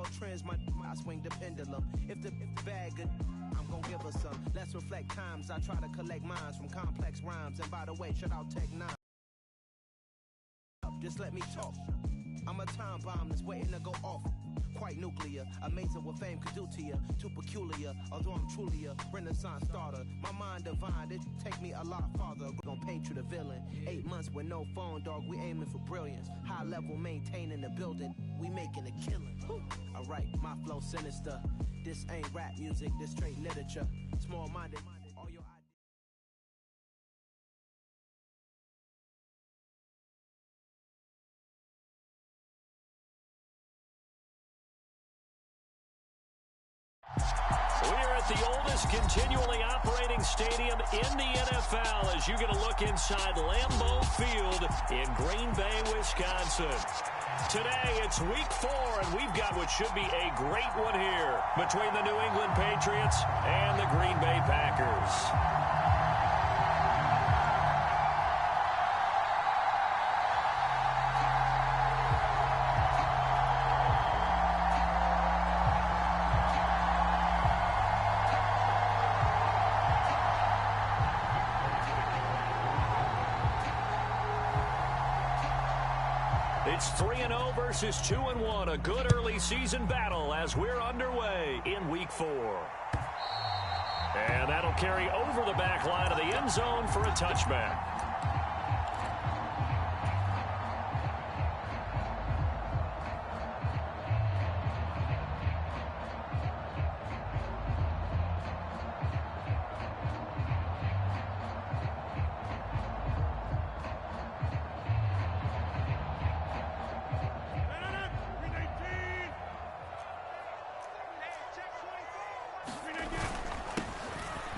world trends, I swing the pendulum. If the bag good, I'm gonna give her some. Let's reflect times. I try to collect minds from complex rhymes. And by the way, shout out Tech 9. Just let me talk. I'm a time bomb that's waiting to go off. Quite nuclear, amazing what fame could do to you. Too peculiar, although I'm truly a renaissance starter. My mind divine, it take me a lot farther. Gonna paint you the villain. 8 months with no phone, dog. We aiming for brilliance. High level, maintaining the building. We making a killing. Alright, my flow sinister. This ain't rap music, this straight literature. Small minded. All your We're at the oldest continually operating stadium in the NFL as you get a look inside Lambeau Field in Green Bay, Wisconsin. Today, it's week 4, and we've got what should be a great one here between the New England Patriots and the Green Bay Packers. It's 3-0 versus 2-1, a good early season battle as we're underway in week 4. And that'll carry over the back line of the end zone for a touchback.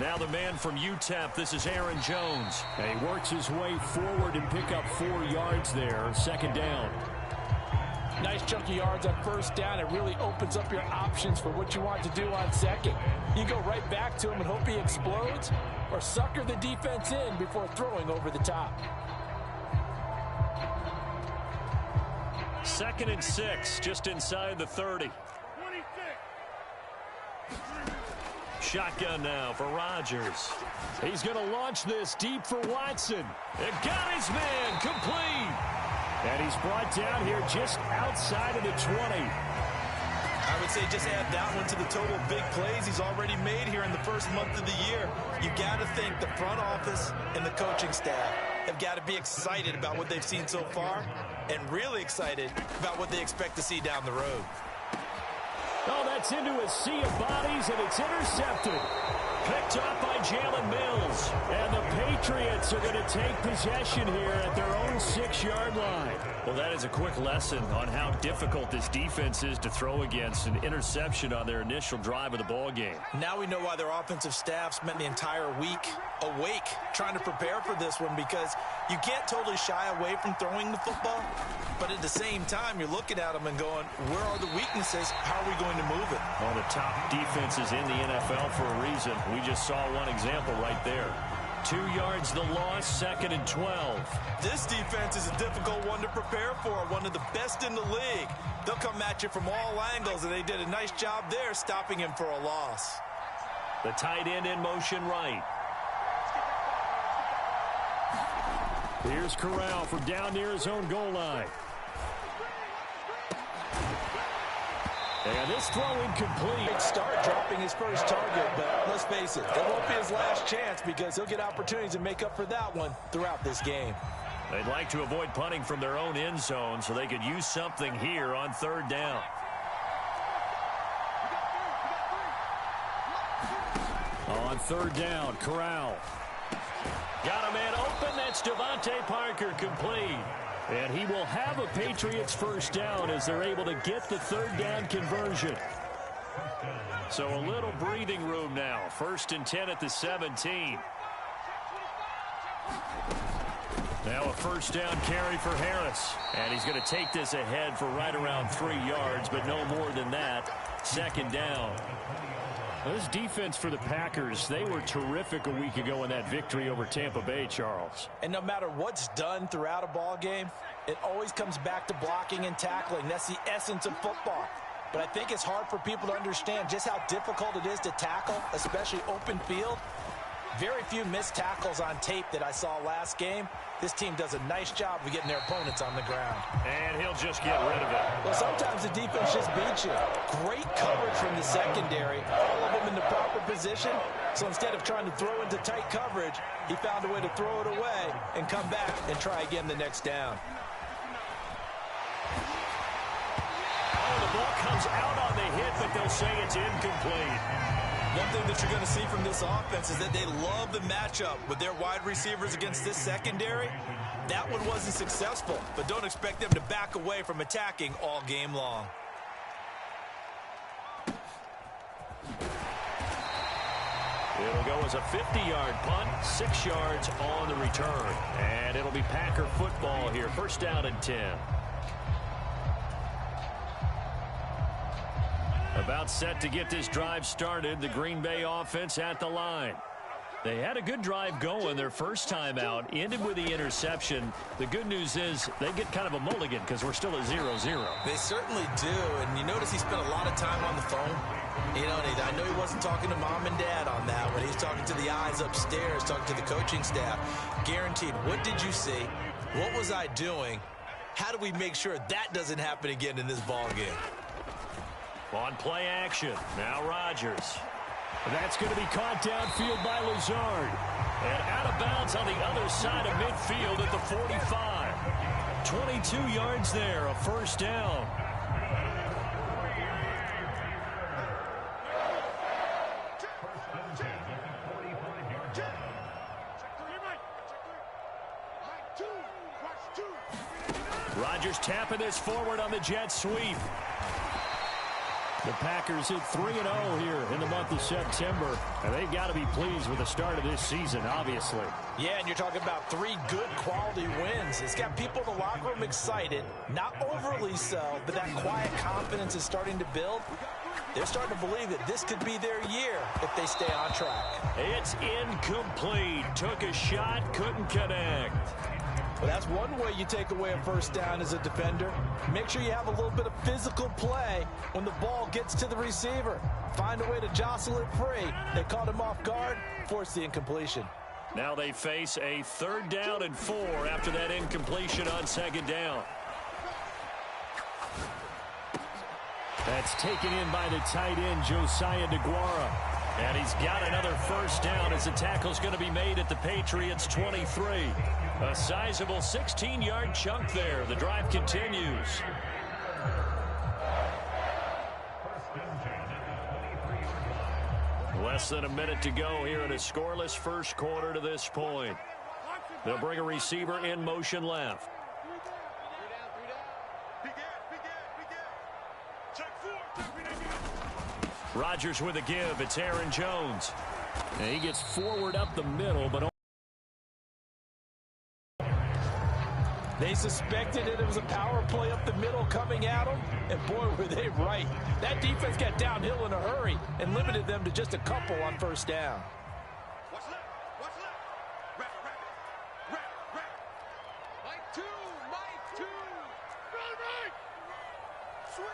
Now the man from UTEP, this is Aaron Jones. And he works his way forward and pick up 4 yards there, second down. Nice chunky yards on first down. It really opens up your options for what you want to do on second. You go right back to him and hope he explodes, or sucker the defense in before throwing over the top. 2nd and 6, just inside the 30. Shotgun now for Rodgers. He's going to launch this deep for Watson. It got his man complete. And he's brought down here just outside of the 20. I would say just add that one to the total big plays he's already made here in the first month of the year. You got to think the front office and the coaching staff have got to be excited about what they've seen so far and really excited about what they expect to see down the road. Oh, that's into a sea of bodies, and it's intercepted. Picked up by Jalen Mills. And the Patriots are going to take possession here at their own 6-yard line. Well, that is a quick lesson on how difficult this defense is to throw against. An interception on their initial drive of the ball game. Now we know why their offensive staff spent the entire week awake trying to prepare for this one, because you can't totally shy away from throwing the football, but at the same time you're looking at them and going, where are the weaknesses? How are we going to move it? One of the top defenses in the NFL for a reason. We just saw one example right there. 2 yards the loss, 2nd and 12. This defense is a difficult one to prepare for, one of the best in the league. They'll come at you from all angles, and they did a nice job there stopping him for a loss. The tight end in motion right. Here's Corral from down near his own goal line. And this throw incomplete. Great start dropping his first target, but let's face it, it won't be his last chance because he'll get opportunities to make up for that one throughout this game. They'd like to avoid punting from their own end zone so they could use something here on 3rd down. On 3rd down, Corral. Got a man open. That's Devontae Parker complete. And he will have a Patriots first down as they're able to get the 3rd down conversion. So a little breathing room now. 1st and 10 at the 17. Now a first down carry for Harris. And he's going to take this ahead for right around 3 yards, but no more than that. 2nd down. Well, this defense for the Packers, they were terrific a week ago in that victory over Tampa Bay, Charles. And no matter what's done throughout a ball game, it always comes back to blocking and tackling. That's the essence of football. but I think it's hard for people to understand just how difficult it is to tackle, especially open field. Very few missed tackles on tape that I saw last game. This team does a nice job of getting their opponents on the ground. And he'll just get rid of it. Well, sometimes the defense just beats you. Great coverage from the secondary. All of them in the proper position. So instead of trying to throw into tight coverage, he found a way to throw it away and come back and try again the next down. Oh, the ball comes out on the hit, but they'll say it's incomplete. One thing that you're going to see from this offense is that they love the matchup with their wide receivers against this secondary. That one wasn't successful, but don't expect them to back away from attacking all game long. It'll go as a 50-yard punt, 6 yards on the return. And it'll be Packer football here, first down and 10. About set to get this drive started, the Green Bay offense at the line. They had a good drive going their first time out, ended with the interception. The good news is they get kind of a mulligan because we're still at 0-0. They certainly do, and you notice he spent a lot of time on the phone. You know, I know he wasn't talking to mom and dad on that when he's talking to the eyes upstairs, talking to the coaching staff. Guaranteed, what did you see? What was I doing? How do we make sure that doesn't happen again in this ball game? On play action, now Rodgers. That's going to be caught downfield by Lazard. And out of bounds on the other side of midfield at the 45. 22 yards there, a first down. Rodgers tapping this forward on the jet sweep. The Packers hit 3-0 here in the month of September, and they've got to be pleased with the start of this season, obviously. Yeah, and you're talking about 3 good quality wins. It's got people in the locker room excited, not overly so, but that quiet confidence is starting to build. They're starting to believe that this could be their year if they stay on track. It's incomplete. Took a shot, couldn't connect. Well, that's one way you take away a first down as a defender. Make sure you have a little bit of physical play when the ball gets to the receiver. Find a way to jostle it free. They caught him off guard, forced the incompletion. Now they face a 3rd down and 4 after that incompletion on 2nd down. That's taken in by the tight end, Josiah DeGuara. And he's got another first down as the tackle's going to be made at the Patriots' 23. A sizable 16-yard chunk there. The drive continues. Less than a minute to go here in a scoreless first quarter to this point. They'll bring a receiver in motion left. Rodgers with a give. It's Aaron Jones. And he gets forward up the middle, but they suspected it was a power play up the middle coming at them, and boy, were they right. That defense got downhill in a hurry and limited them to just a couple on first down. Watch left. Watch left. Right. Mike 2. Right.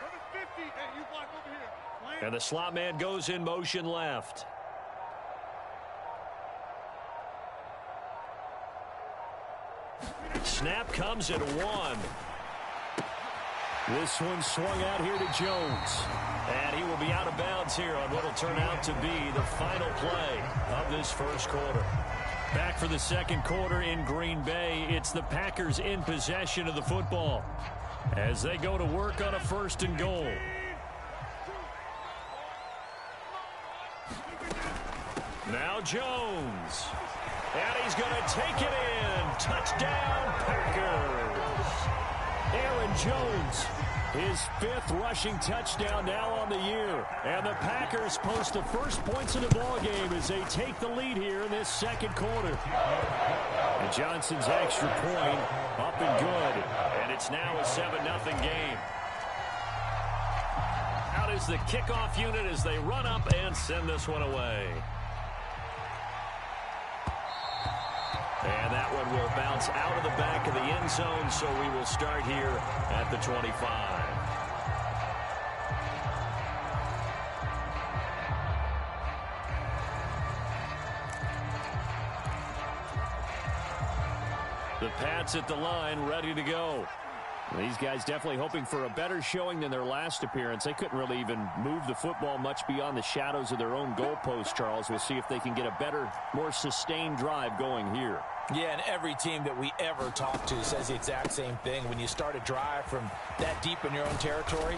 Number 50. Hey, you block over here. and the slot man goes in motion left. Snap comes at 1. This one swung out here to Jones. And he will be out of bounds here on what will turn out to be the final play of this first quarter. Back for the second quarter in Green Bay. It's the Packers in possession of the football as they go to work on a 1st and goal. Now Jones. And he's going to take it in. Touchdown, Packers. Aaron Jones, his 5th rushing touchdown now on the year. And the Packers post the first points of the ballgame as they take the lead here in this second quarter. And Johnson's extra point up and good. And it's now a 7-0 game. Out is the kickoff unit as they run up and send this one away. And that one will bounce out of the back of the end zone, so we will start here at the 25. The Pats at the line, ready to go. These guys definitely hoping for a better showing than their last appearance. They couldn't really even move the football much beyond the shadows of their own goalpost, Charles. We'll see if they can get a better, more sustained drive going here. Yeah, and every team that we ever talk to says the exact same thing. When you start a drive from that deep in your own territory,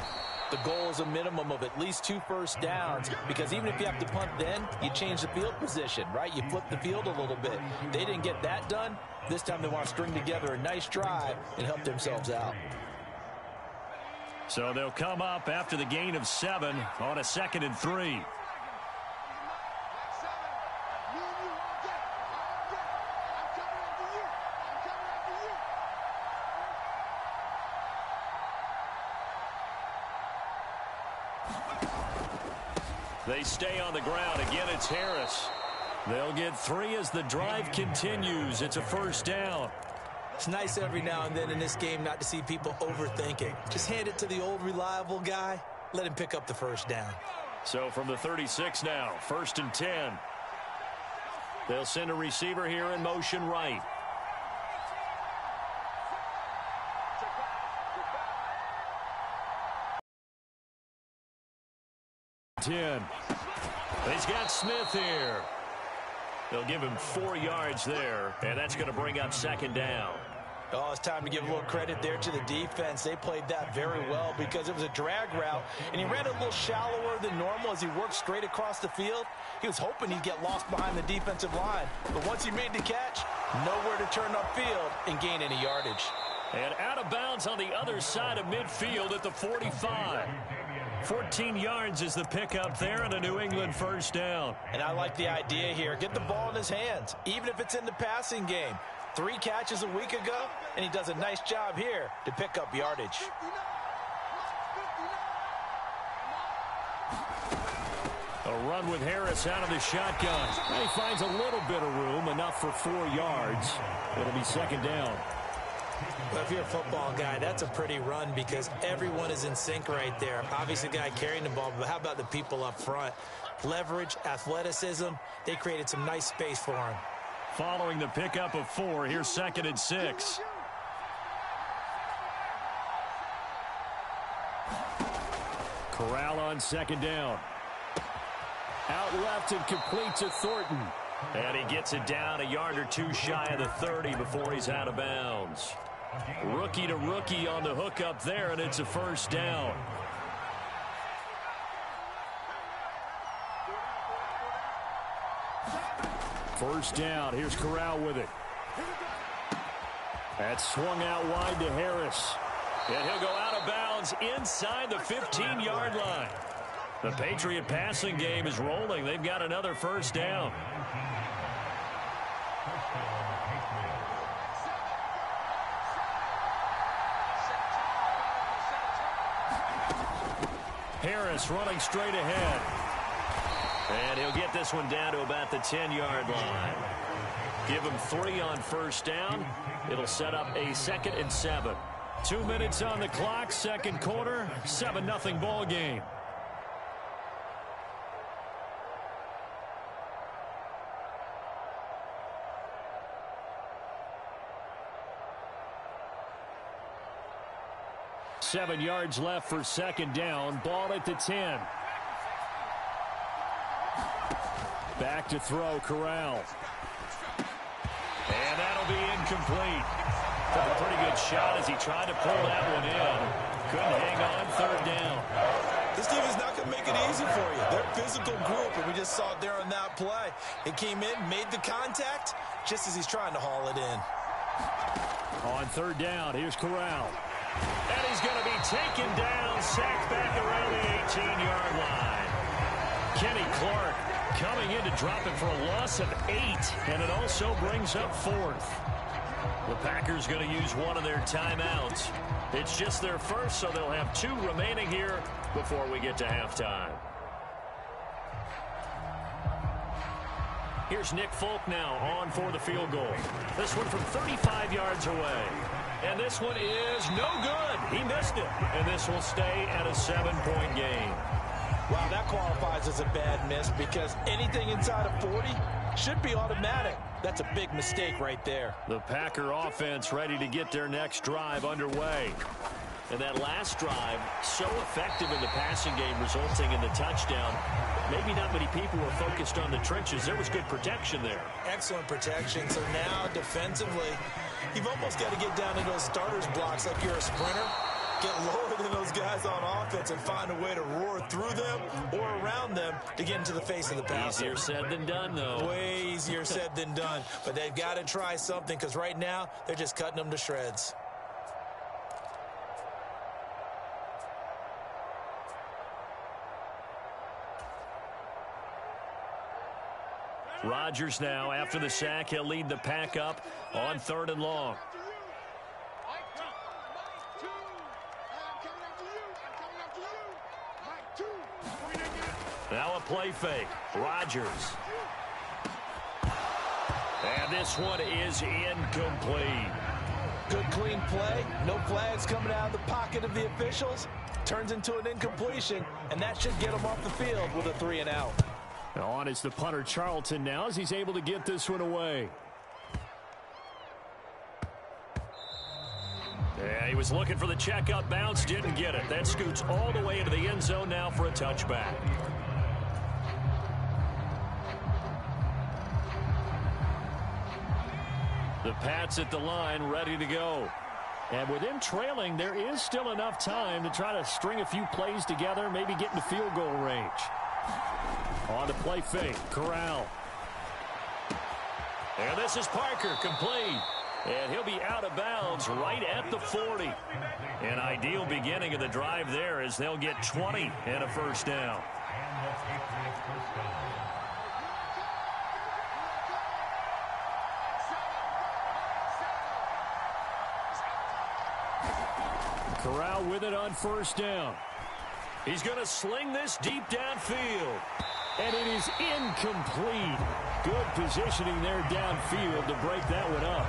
the goal is a minimum of at least 2 first downs, because even if you have to punt then, you change the field position, right? You flip the field a little bit. They didn't get that done. This time they want to string together a nice drive and help themselves out. So they'll come up after the gain of 7 on a 2nd and 3. They stay on the ground. Again, it's Harris. They'll get 3 as the drive continues. It's a first down. It's nice every now and then in this game not to see people overthinking. Just hand it to the old reliable guy. Let him pick up the first down. So from the 36 now, 1st and 10. They'll send a receiver here in motion right. He's got Smith here. They'll give him 4 yards there, and that's going to bring up 2nd down. Oh, it's time to give a little credit there to the defense. They played that very well because it was a drag route, and he ran a little shallower than normal as he worked straight across the field. He was hoping he'd get lost behind the defensive line, but once he made the catch, nowhere to turn upfield and gain any yardage. And out of bounds on the other side of midfield at the 45. 14 yards is the pickup there and a New England first down. And I like the idea here. Get the ball in his hands, even if it's in the passing game. 3 catches a week ago, and he does a nice job here to pick up yardage. A run with Harris out of the shotgun. He finds a little bit of room, enough for 4 yards. It'll be 2nd down. But if you're a football guy, that's a pretty run because everyone is in sync right there. Obviously, the guy carrying the ball, but how about the people up front? Leverage, athleticism, they created some nice space for him. Following the pickup of 4, here's 2nd and 6. Corral on 2nd down. Out left and complete to Thornton. And he gets it down a yard or 2 shy of the 30 before he's out of bounds. Rookie to rookie on the hook up there, and it's a first down. First down. Here's Corral with it. That's swung out wide to Harris. And he'll go out of bounds inside the 15-yard line. The Patriot passing game is rolling. They've got another first down. Harris running straight ahead. And he'll get this one down to about the 10-yard line. Give him 3 on first down. It'll set up a 2nd and 7. 2 minutes on the clock, 2nd quarter, 7-0 ball game. Seven yards left for 2nd down. Ball at the 10. Back to throw, Corral. And that'll be incomplete. Took a pretty good shot as he tried to pull that one in. Couldn't hang on 3rd down. This team is not going to make it easy for you. They're a physical group, and we just saw it there on that play. It came in, made the contact, just as he's trying to haul it in. On 3rd down, here's Corral. And he's going to be taken down, sacked back around the 18-yard line. Kenny Clark coming in to drop it for a loss of 8, and it also brings up 4th. The Packers going to use one of their timeouts. It's just their first, so they'll have 2 remaining here before we get to halftime. Here's Nick Folk now on for the field goal. This one from 35 yards away. And this one is no good. He missed it. And this will stay at a 7-point game. Wow, that qualifies as a bad miss because anything inside of 40, should be automatic. That's a big mistake right there. The Packer offense ready to get their next drive underway. And that last drive, so effective in the passing game, resulting in the touchdown. Maybe not many people were focused on the trenches. There was good protection there. Excellent protection. So now, defensively, you've almost got to get down to those starters blocks like you're a sprinter. Get lower than those guys on offense and find a way to roar through them or around them to get into the face of the passer. Easier said than done, though. Way easier said than done. But they've got to try something because right now, they're just cutting them to shreds. Rodgers now, after the sack, he'll lead the Pack up on 3rd and long. Now a play fake. Rodgers. And this one is incomplete. Good clean play. No flags coming out of the pocket of the officials. Turns into an incompletion, and that should get them off the field with a 3 and out. On is the punter Charlton now as he's able to get this one away. Yeah, he was looking for the checkup bounce, didn't get it. That scoots all the way into the end zone now for a touchback. The Pats at the line, ready to go. And with him trailing, there is still enough time to try to string a few plays together, maybe get into field goal range. On the play fake, Corral. And this is Parker, complete. And he'll be out of bounds right at the 40. An ideal beginning of the drive there as they'll get 20 and a first down. Corral with it on 1st down. He's going to sling this deep downfield. And it is incomplete. Good positioning there downfield to break that one up.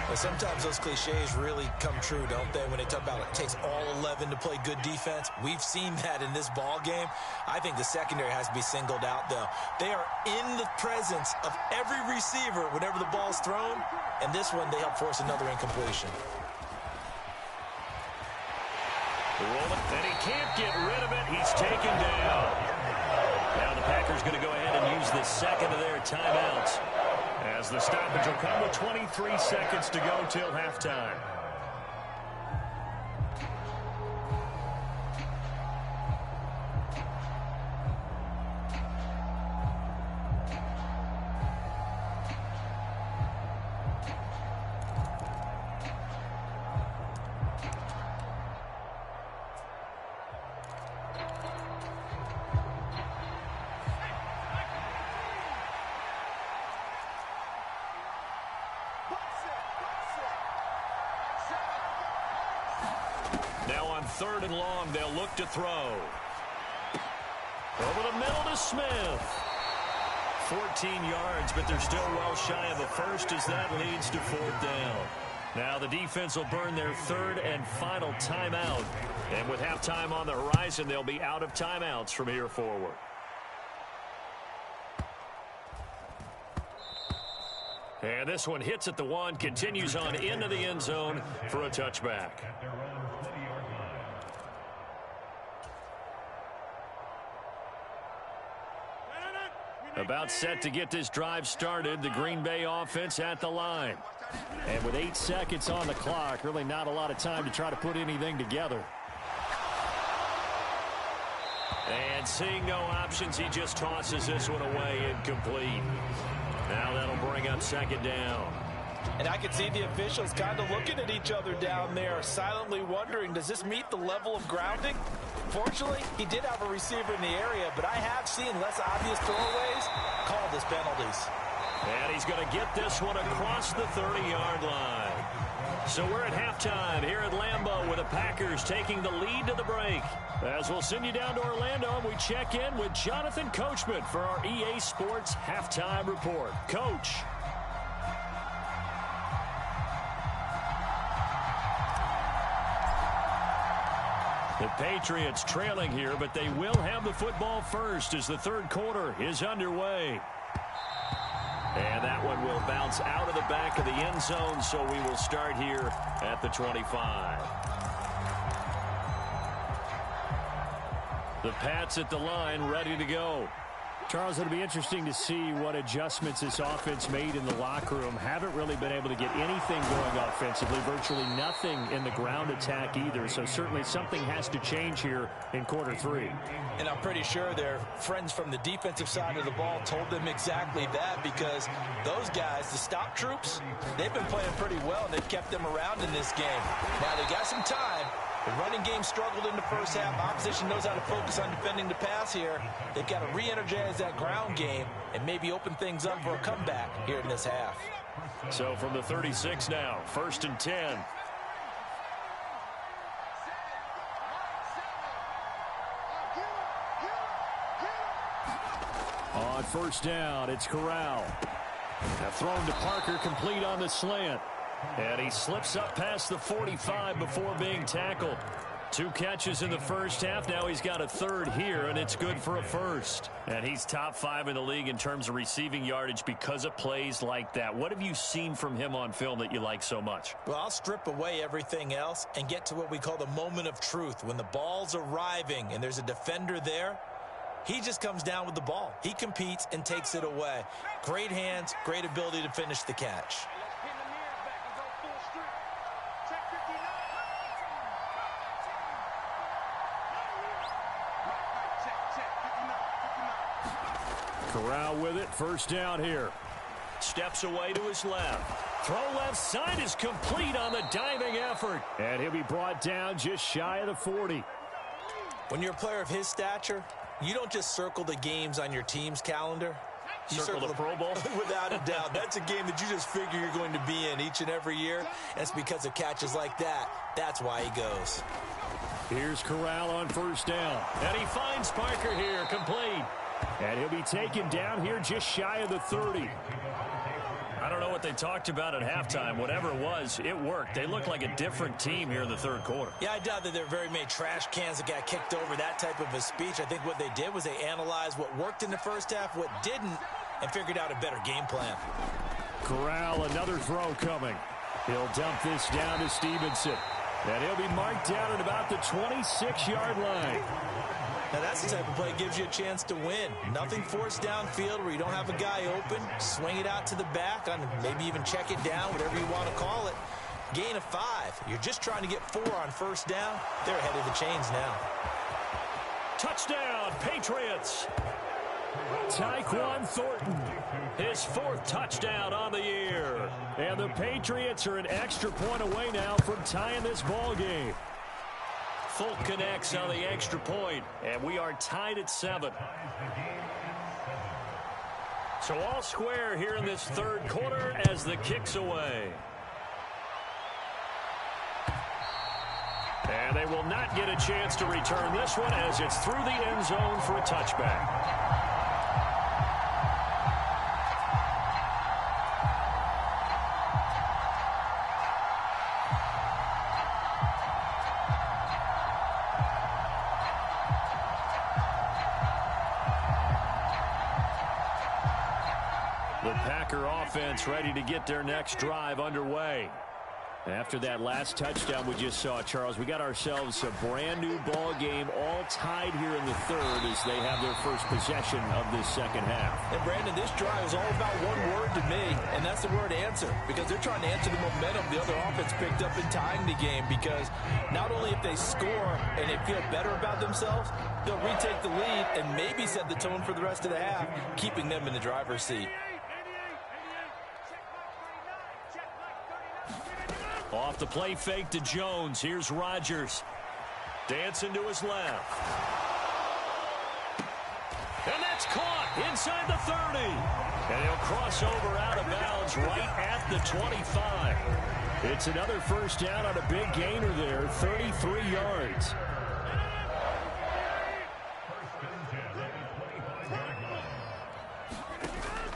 Well, sometimes those cliches really come true, don't they? When they talk about it takes all 11 to play good defense. We've seen that in this ball game. I think the secondary has to be singled out, though. They are in the presence of every receiver whenever the ball's thrown. And this one, they help force another incompletion. And he can't get rid of it. He's taken down. Now the Packers going to go ahead and use the second of their timeouts as the stoppage will come with 23 seconds to go till halftime. Now on 3rd and long, they'll look to throw. Over the middle to Smith. 14 yards, but they're still well shy of a first as that leads to 4th down. Now the defense will burn their 3rd and final timeout. And with halftime on the horizon, they'll be out of timeouts from here forward. And this one hits at the 1, continues on into the end zone for a touchback. About set to get this drive started, the Green Bay offense at the line. And with 8 seconds on the clock, really not a lot of time to try to put anything together. And seeing no options, he just tosses this one away, incomplete. Now that'll bring up 2nd down. And I can see the officials kind of looking at each other down there, silently wondering, does this meet the level of grounding? Fortunately, he did have a receiver in the area, but I have seen less obvious throwaways called as penalties. And he's going to get this one across the 30-yard line. So we're at halftime here at Lambeau with the Packers taking the lead to the break. As we'll send you down to Orlando, we check in with Jonathan Coachman for our EA Sports Halftime Report. Coach. The Patriots trailing here, but they will have the football first as the 3rd quarter is underway. And that one will bounce out of the back of the end zone, so we will start here at the 25. The Pats at the line, ready to go. Charles, it'll be interesting to see what adjustments this offense made in the locker room. Haven't really been able to get anything going offensively, virtually nothing in the ground attack either. So certainly something has to change here in quarter 3. And I'm pretty sure their friends from the defensive side of the ball told them exactly that, because those guys, the stop troops, they've been playing pretty well, and they've kept them around in this game. Now, they got some time. The running game struggled in the first half. Opposition knows how to focus on defending the pass here. They've got to re-energize that ground game and maybe open things up for a comeback here in this half. So from the 36 now, 1st and 10. On 1st down, it's Corral. Now thrown to Parker, complete on the slant. And he slips up past the 45 before being tackled. 2 catches in the first half. Now he's got a 3rd here, and it's good for a 1st. And he's top 5 in the league in terms of receiving yardage because of plays like that. What have you seen from him on film that you like so much? Well, I'll strip away everything else and get to what we call the moment of truth. When the ball's arriving and there's a defender there, he just comes down with the ball. He competes and takes it away. Great hands, great ability to finish the catch. Corral with it, 1st down here. Steps away to his left. Throw left side is complete on the diving effort. And he'll be brought down just shy of the 40. When you're a player of his stature, you don't just circle the games on your team's calendar. You circle the Pro Bowl? Without a doubt. That's a game that you just figure you're going to be in each and every year. And it's because of catches like that. That's why he goes. Here's Corral on 1st down. And he finds Parker here, complete. And he'll be taken down here just shy of the 30. I don't know what they talked about at halftime. Whatever it was, it worked. They look like a different team here in the 3rd quarter. Yeah, I doubt that there are very many trash cans that got kicked over, that type of a speech. I think what they did was they analyzed what worked in the first half, what didn't, and figured out a better game plan. Corral, another throw coming. He'll dump this down to Stevenson. And he'll be marked down at about the 26-yard line. Now, that's the type of play that gives you a chance to win. Nothing forced downfield where you don't have a guy open. Swing it out to the back, maybe even check it down, whatever you want to call it. Gain of 5. You're just trying to get 4 on 1st down. They're ahead of the chains now. Touchdown, Patriots. Tyquan Thornton. His 4th touchdown on the year. And the Patriots are an extra point away now from tying this ball game. Folk connects on the extra point, and we are tied at 7. So all square here in this 3rd quarter as the kick's away. And they will not get a chance to return this one as it's through the end zone for a touchback. The Packer offense ready to get their next drive underway. After that last touchdown we just saw, Charles, we got ourselves a brand new ball game, all tied here in the 3rd as they have their first possession of this 2nd half. And Brandon, this drive is all about one word to me, and that's the word answer, because they're trying to answer the momentum the other offense picked up in tying the game, because not only if they score and they feel better about themselves, they'll retake the lead and maybe set the tone for the rest of the half, keeping them in the driver's seat. Off the play fake to Jones. Here's Rodgers. Dancing to his left. And that's caught inside the 30. And he'll cross over out of bounds right at the 25. It's another 1st down on a big gainer there, 33 yards.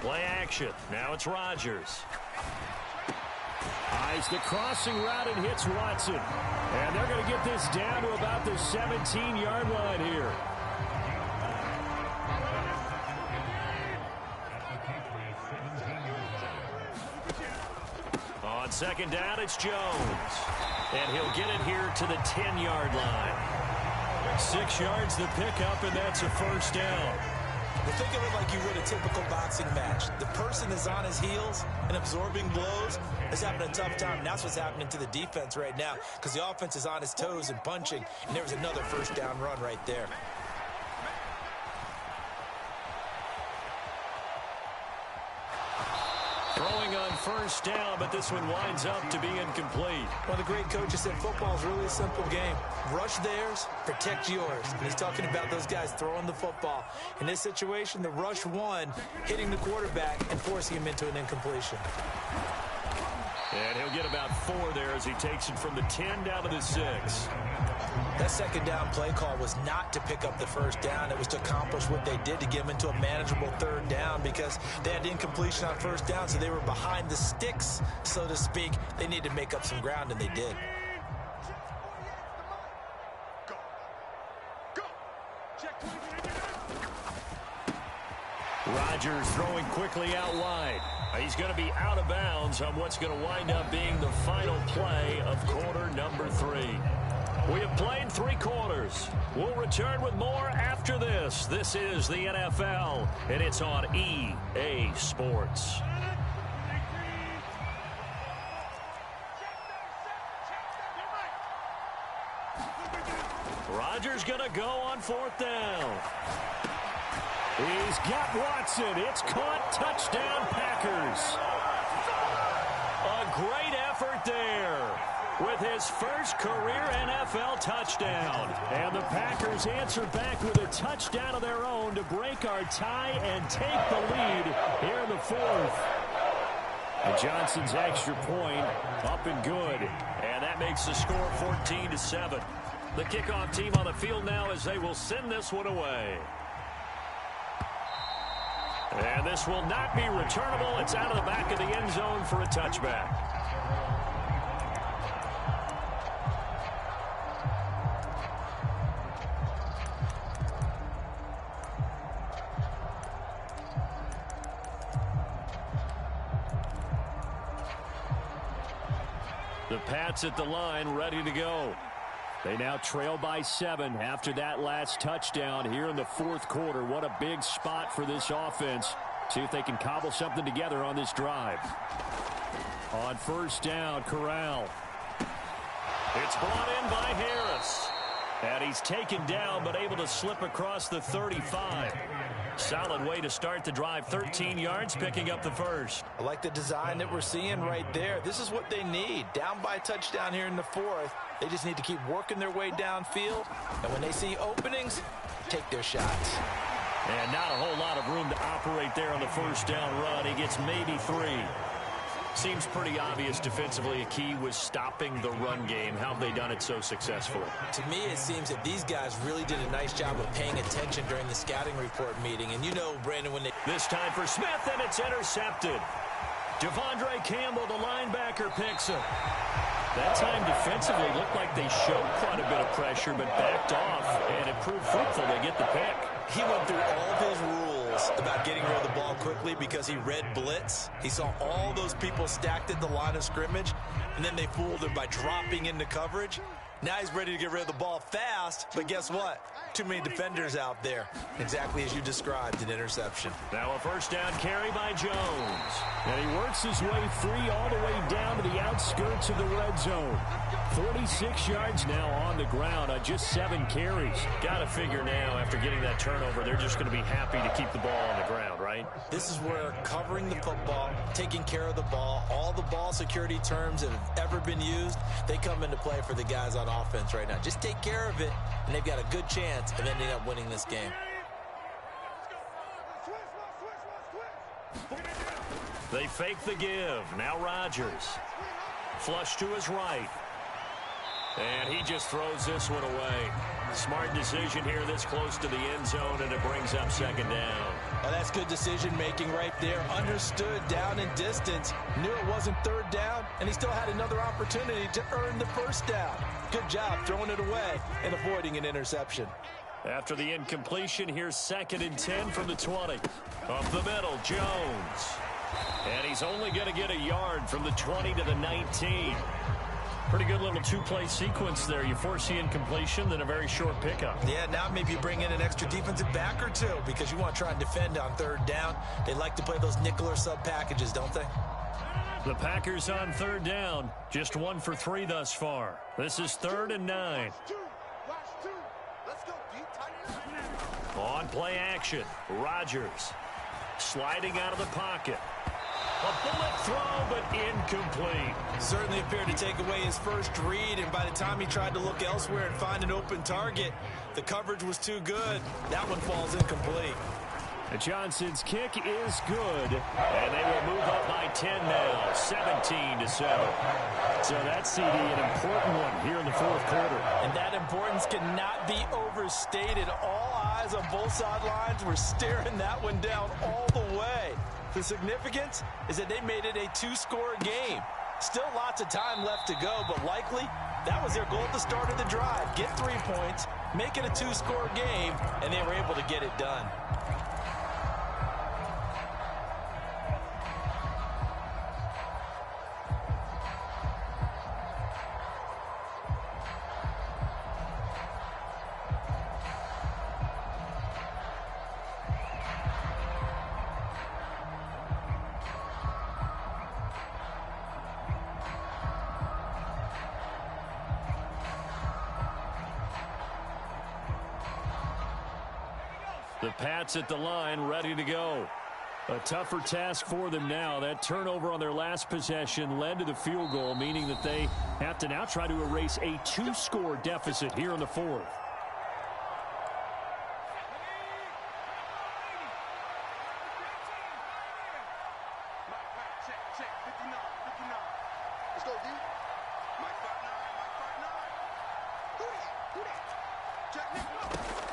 Play action. Now it's Rodgers. Eyes the crossing route and hits Watson. And they're going to get this down to about the 17-yard line here. On second down, it's Jones. And he'll get it here to the 10-yard line. 6 yards the pickup, and that's a first down. Well, think of it like you would a typical boxing match. The person is on his heels and absorbing blows is having a tough time. And that's what's happening to the defense right now because the offense is on his toes and punching. And there was another first down run right there. Throwing on first down, but this one winds up to be incomplete. One of the great coaches said football is really a simple game. Rush theirs, protect yours. And he's talking about those guys throwing the football. In this situation, the rush one, hitting the quarterback and forcing him into an incompletion. And he'll get about 4 there as he takes it from the 10 down to the 6. That second down play call was not to pick up the first down. It was to accomplish what they did to get them into a manageable third down because they had incompletion on first down, so they were behind the sticks, so to speak. They needed to make up some ground, and they did. Rodgers throwing quickly out wide. He's going to be out of bounds on what's going to wind up being the final play of quarter number 3. We have played 3 quarters. We'll return with more after this. This is the NFL, and it's on EA Sports. Rodgers going to go on 4th down. He's got Watson. It's caught. Touchdown, Packers. A great effort there with his first career NFL touchdown. And the Packers answer back with a touchdown of their own to break our tie and take the lead here in the 4th. And Johnson's extra point up and good. And that makes the score 14-7. The kickoff team on the field now as they will send this one away. And this will not be returnable. It's out of the back of the end zone for a touchback. The Pats at the line, ready to go. They now trail by 7 after that last touchdown here in the 4th quarter. What a big spot for this offense. See if they can cobble something together on this drive. On first down, Corral. It's brought in by Harris. And he's taken down but able to slip across the 35. Solid way to start the drive. 13 yards, picking up the first. I like the design that we're seeing right there. This is what they need. Down by a touchdown here in the 4th. They just need to keep working their way downfield. And when they see openings, take their shots. And not a whole lot of room to operate there on the first down run. He gets maybe 3. Seems pretty obvious defensively a key was stopping the run game. How have they done it so successfully? To me, it seems that these guys really did a nice job of paying attention during the scouting report meeting. And you know, Brandon, when they... This time for Smith, and it's intercepted. Devondre Campbell, the linebacker, picks him. That time defensively looked like they showed quite a bit of pressure, but backed off, and it proved fruitful. They get the pick. He went through all of his rules about getting rid of the ball quickly because he read blitz. He saw all those people stacked at the line of scrimmage, and then they fooled him by dropping into coverage. Now he's ready to get rid of the ball fast, but guess what? Too many defenders out there. Exactly as you described, an interception. Now a first down carry by Jones. And he works his way free all the way down to the outskirts of the red zone. 46 yards now on the ground on just 7 carries. Got to figure now, after getting that turnover, they're just going to be happy to keep the ball on the ground, right? This is where covering the football, taking care of the ball, all the ball security terms that have ever been used, they come into play for the guys on offense right now. Just take care of it, and they've got a good chance of ending up winning this game. They fake the give. Now Rodgers. Flush to his right. And he just throws this one away. Smart decision here this close to the end zone, and it brings up second down. Oh, that's good decision-making right there. Understood down and distance. Knew it wasn't third down, and he still had another opportunity to earn the first down. Good job throwing it away and avoiding an interception. After the incompletion, here's 2nd and 10 from the 20. Up the middle, Jones. And he's only going to get a yard from the 20 to the 19. Pretty good little two-play sequence there. You force the incompletion, then a very short pickup. Yeah, now maybe you bring in an extra defensive back or two because you want to try and defend on third down. They like to play those nickel or sub packages, don't they? The Packers on third down. Just 1 for 3 thus far. This is 3rd and 9. On play action, Rodgers sliding out of the pocket. A bullet throw, but incomplete. Certainly appeared to take away his first read, and by the time he tried to look elsewhere and find an open target, the coverage was too good. That one falls incomplete. Johnson's kick is good, and they will move up by 10 now, 17-7. So that's, CD, an important one here in the fourth quarter. And that importance cannot be overstated. All eyes on both sidelines were staring that one down all the way. The significance is that they made it a 2-score game. Still lots of time left to go, but likely that was their goal at the start of the drive. Get 3 points, make it a 2-score game, and they were able to get it done. The Pats at the line, ready to go. A tougher task for them now. That turnover on their last possession led to the field goal, meaning that they have to now try to erase a 2-score deficit here in the fourth.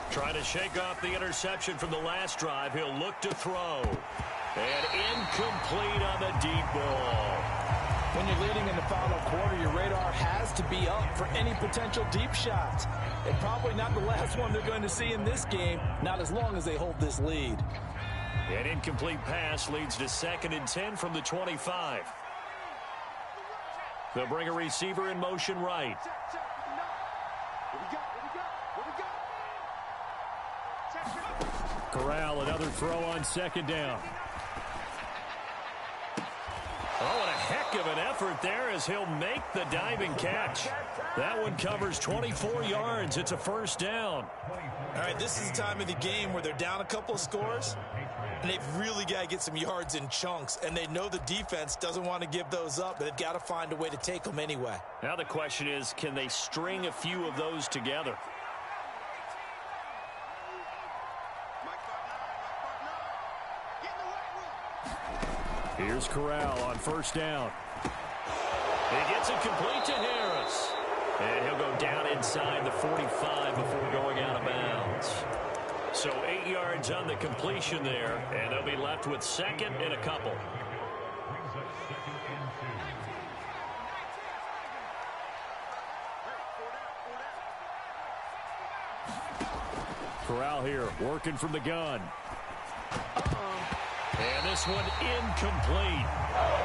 Trying to shake off the interception from the last drive. He'll look to throw. And incomplete on the deep ball. When you're leading in the final quarter, your radar has to be up for any potential deep shots. And probably not the last one they're going to see in this game, not as long as they hold this lead. An incomplete pass leads to 2nd and 10 from the 25. They'll bring a receiver in motion right. Corral, another throw on 2nd down. Oh, and a heck of an effort there as he'll make the diving catch. That one covers 24 yards. It's a 1st down. All right, this is the time of the game where they're down a couple of scores, and they've really got to get some yards in chunks, and they know the defense doesn't want to give those up, but they've got to find a way to take them anyway. Now the question is, can they string a few of those together? Here's Corral on 1st down. He gets it complete to Harris. And he'll go down inside the 45 before going out of bounds. So 8 yards on the completion there, and they'll be left with 2nd and a couple. Corral here, working from the gun. And this one incomplete.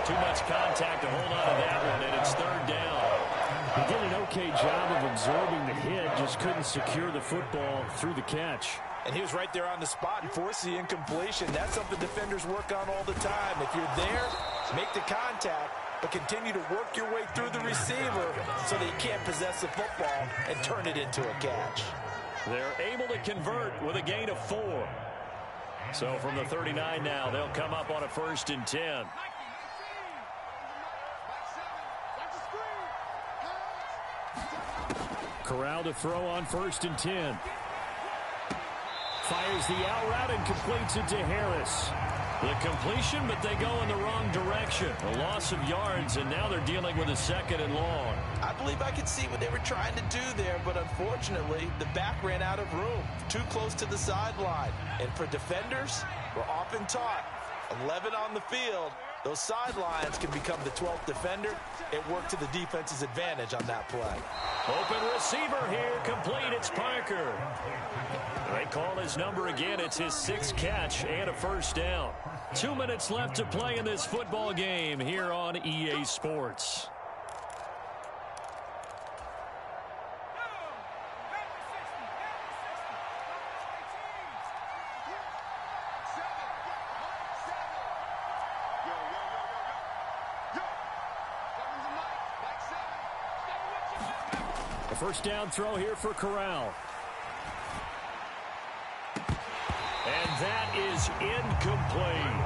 Too much contact to hold on to that one, and it's 3rd down. He did an okay job of absorbing the hit, just couldn't secure the football through the catch. And he was right there on the spot and forced the incompletion. That's something defenders work on all the time. If you're there, make the contact, but continue to work your way through the receiver so that you can't possess the football and turn it into a catch. They're able to convert with a gain of 4. So from the 39 now, they'll come up on a 1st and 10. Corral to throw on 1st and 10. Fires the out route and completes it to Harris. The completion, but they go in the wrong direction. A loss of yards, and now they're dealing with a 2nd and long. I believe I could see what they were trying to do there, but unfortunately, the back ran out of room. Too close to the sideline. And for defenders, we're often taught 11 on the field Those sidelines can become the 12th defender. It worked to the defense's advantage on that play. Open receiver here, complete. It's Parker. They call his number again. It's his 6th catch and a first down. 2 minutes left to play in this football game here on EA Sports. A first down throw here for Corral. And that is incomplete.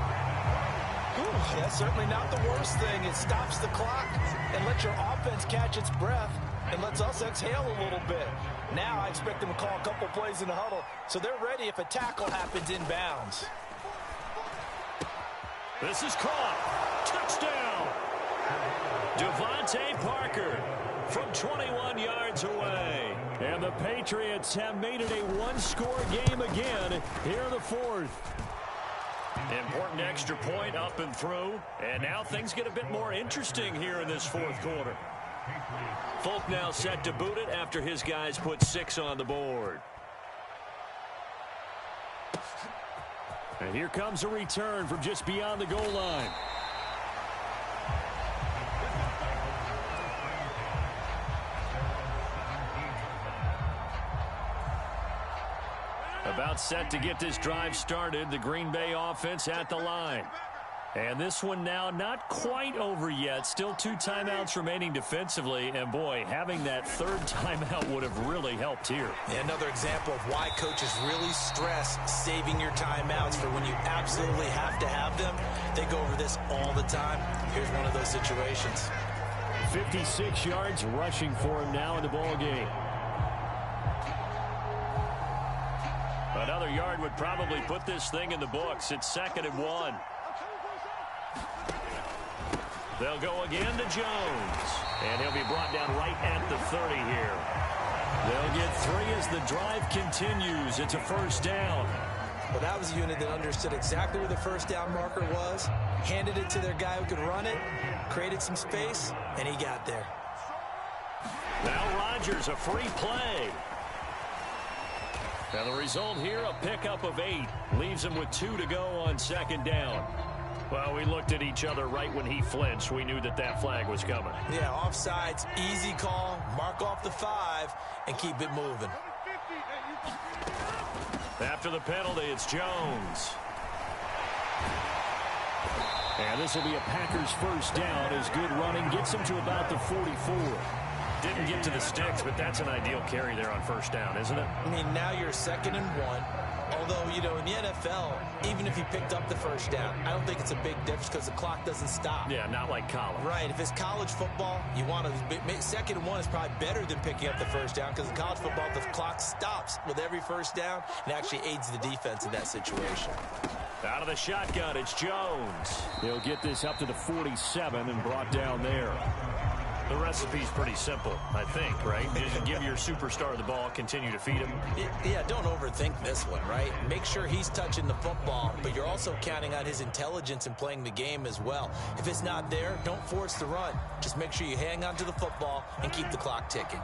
Ooh, yeah, certainly not the worst thing. It stops the clock and lets your offense catch its breath and lets us exhale a little bit. Now I expect them to call a couple plays in the huddle so they're ready if a tackle happens inbounds. This is caught. Touchdown. Devontae Parker from 21 yards away. And the Patriots have made it a one-score game again here in the 4th. Important extra point up and through. And now things get a bit more interesting here in this 4th quarter. Folk now set to boot it after his guys put 6 on the board. And here comes a return from just beyond the goal line. About set to get this drive started, the Green Bay offense at the line. And this one now not quite over yet. Still 2 timeouts remaining defensively. And, boy, having that 3rd timeout would have really helped here. Yeah, another example of why coaches really stress saving your timeouts for when you absolutely have to have them. They go over this all the time. Here's one of those situations. 56 yards rushing for him now in the ball game. Another yard would probably put this thing in the books. It's 2nd and 1. They'll go again to Jones. And he'll be brought down right at the 30 here. They'll get 3 as the drive continues. It's a first down. Well, that was a unit that understood exactly where the first down marker was, handed it to their guy who could run it, created some space, and he got there. Now Rodgers, a free play. And the result here, a pickup of 8. Leaves him with 2 to go on 2nd down. Well, we looked at each other right when he flinched. We knew that that flag was coming. Yeah, offsides, easy call, mark off the 5, and keep it moving. After the penalty, it's Jones. And this will be a Packers first down as good running gets him to about the 44. Didn't get to the sticks, but that's an ideal carry there on first down, isn't it? I mean, now you're 2nd and 1. Although, you know, in the NFL, even if he picked up the first down, I don't think it's a big difference because the clock doesn't stop. Yeah, not like college. Right. If it's college football, you want to 2nd and 1 is probably better than picking up the first down because in college football, the clock stops with every first down and actually aids the defense in that situation. Out of the shotgun, it's Jones. They'll get this up to the 47 and brought down there. The recipe's pretty simple, I think, right? Just give your superstar the ball, continue to feed him. Yeah, don't overthink this one, right? Make sure he's touching the football, but you're also counting on his intelligence in playing the game as well. If it's not there, don't force the run. Just make sure you hang on to the football and keep the clock ticking.